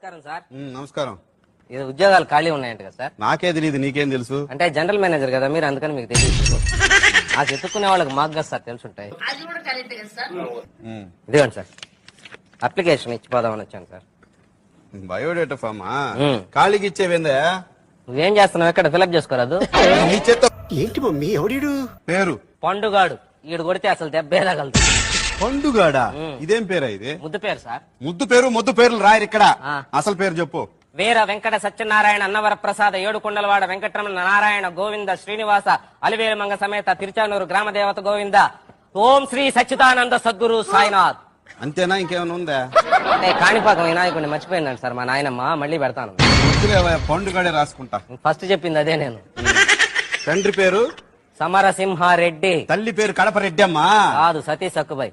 నమస్కారం సార్. నమస్కారం. ఇది ఉద్యోగాలు ఖాళీ ఉన్నాయంట కదా సార్? నాకే తెలియదు, నీకేం తెలుసు? అంటే జనరల్ మేనేజర్ కదా మీరు, అందుకని మీకు తెలియదు. నాకు ఎత్తుక్కునే వాళ్ళకి మాకు కదా సార్ తెలుసుంటాయి. ఇదిగోండి సార్, అప్లికేషన్ ఇచ్చిపోదామని వచ్చాను సార్. బయోడేటా ఫామా? ఖాళీకి ఇచ్చేవేందా? నువ్వేం చేస్తున్నావు? ఎక్కడ ఫిలప్ చేసుకోరాదు? నీ చేత్తో ఏంటి మమ్మీ ఎవడీడు? పేరు పండుగాడు. ఈడు కొడితే అసలు దెబ్బే తగలదు. పండుగాడా? ఇదేం పేరా ఇది? ముద్దు పేరు సార్. ముద్దు పేర్లు రాయరు ఇక్కడ. ఆ. అసలు పేరు చెప్పు. వీర వెంకట సత్యనారాయణ అన్నవర ప్రసాద ఏడుకొండలవాడ వెంకటరమణ నారాయణ గోవింద శ్రీనివాస అలివేలుమంగ సమేత తిరుచానూరు గ్రామ దేవత గోవింద ఓం శ్రీ సచ్చిదానంద సద్గురు సాయినాథ్. అంతేనా? ఇంకేమైనా ఉందా? అంటే కాణిపాకం వినాయకుడిని మర్చిపోయిందండి సార్ మా నాయనమ్మ. మళ్ళీ పెడతాను. పండుగాడే రాసుకుంటా. ఫస్ట్ చెప్పింది అదే నేను. తండ్రి పేరు సమరసింహారెడ్డి. తల్లి పేరు కడప రెడ్డి అమ్మా. కాదు, సతీష్ సక్కుబాయ్.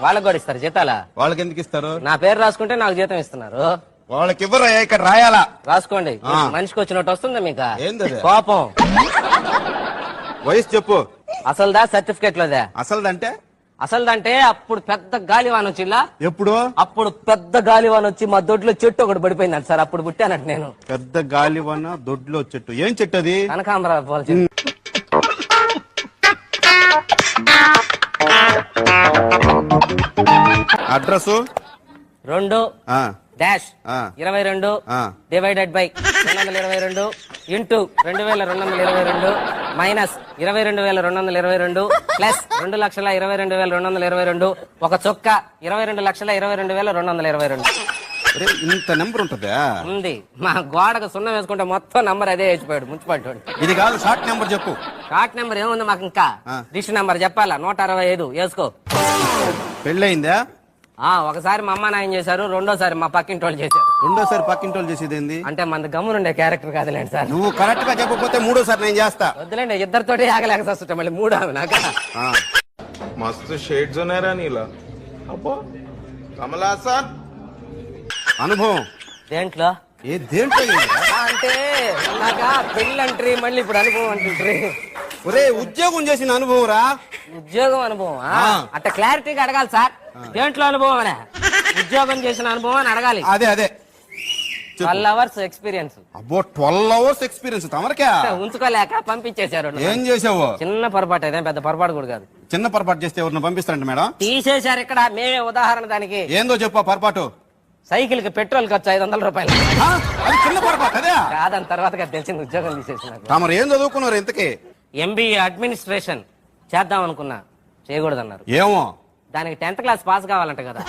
వాళ్ళకి కూడా ఇస్తారు జీతాలా? వాళ్ళకి ఎందుకు ఇస్తారు? నా పేరు రాసుకుంటే నాకు జీతం ఇస్తున్నారు. వాళ్ళకి ఇవ్వరా? ఇక్కడ రాయాలా? రాసుకోండి. ఆ. మనిషికి వచ్చినట్టు వస్తుందా మీకు? ఏందది? కోపం. వయసు చెప్పు. అసలుదా సర్టిఫికేట్ లోదా? అసలుదంటే? అసలుదంటే అప్పుడు పెద్ద గాలివాన్ వచ్చిలా. ఎప్పుడు? అప్పుడు పెద్ద గాలివాన్ వచ్చి మా దొడ్లో చెట్టు ఒకటి పడిపోయిందంట సార్. అప్పుడు పుట్టానంట నేను. పెద్ద గాలివన దొడ్లో చెట్టు. ఏం చెట్టు అది? కనకాంబరాలు పూల చెట్టు. Address 2-22 divided by 222 into 2222 minus 22,222 plus 2,22,222 ఒక చొక్క 22,22,222 ఇంత నెంబర్ ఉంటదా? ఉంది. మా గోడకు సున్నం వేసుకుంటే మొత్తం నంబర్ అదే వేసిపోయాడు మున్సిపాలిటీ. ఇది కాదు, షార్ట్ నెంబర్ చెప్పు. షార్ట్ నెంబర్ ఏముంది మాకు? ఇంకా రిజిస్టర్ నెంబర్ చెప్పాలా? 165 వేసుకో. పెళ్ళయిందా? ఒకసారి మా అమ్మ నాయన చేశారు, రెండోసారి మా పక్కింటి వాళ్ళు చేశారు. రెండోసారి పక్కింటి వాళ్ళు చేసేది ఏంది? అంటే మన గమ్మునుండే క్యారెక్టర్ కాదులేండి సార్. నువ్వు కరెక్ట్ గా చెప్పకపోతే మూడోసారి నేను చేస్తా. వద్దులేండి, ఇద్దరితోటి ఆగలేక వస్తుంటా మళ్ళీ మూడు ఆమె నాకు. मस्त शेड्स ఉన్నాయి రా నీలా. అబ్బో కమలాసా అనుభవం దేంట్లో? దేంట్లో? అంటే నాక పెళ్ళంట్రీ మళ్ళీ ఇప్పుడు అనుభవం అంటుంట్రీ. ఒరే, ఉద్యోగం చేసిన అనుభవం రా. ఉద్యోగం అనుభవం అట్ట క్లారిటీగా అడగాలి సార్. దేంట్లో అనుభవం అనే? ఉద్యోగం చేసిన అనుభవం అని అడగాలి. అదే 12 hours ఎక్స్పీరియన్స్. అబ్బో, 12 hours ఎక్స్పీరియన్స్ తమరికా? ఉంచుకోలేక పంపించేశారు. ఏం చేసావు? చిన్న పొరపాటు, అదే పెద్ద పొరపాటు కూడా కాదు. చిన్న పొరపాటు చేస్తే ఎవరిని పంపిస్తారంట మేడం? తీసేశారు ఇక్కడ. మేమే ఉదాహరణ దానికి. ఏందో చెప్పు పొరపాటు. సైకిల్ కి పెట్రోల్ ఖర్చు 500 రూపాయలు. అది చిన్న పొరపాటు అదే కాదని తర్వాత తెలిసింది. ఉద్యోగం తీసేసినారు. తమరు ఏం చదువుకున్నారు ఇంతకీ? MBA అడ్మినిస్ట్రేషన్ చేద్దాం అనుకున్నా, చేయకూడదన్నారు. ఏమో దానికి 10th క్లాస్ పాస్ కావాలంట కదా.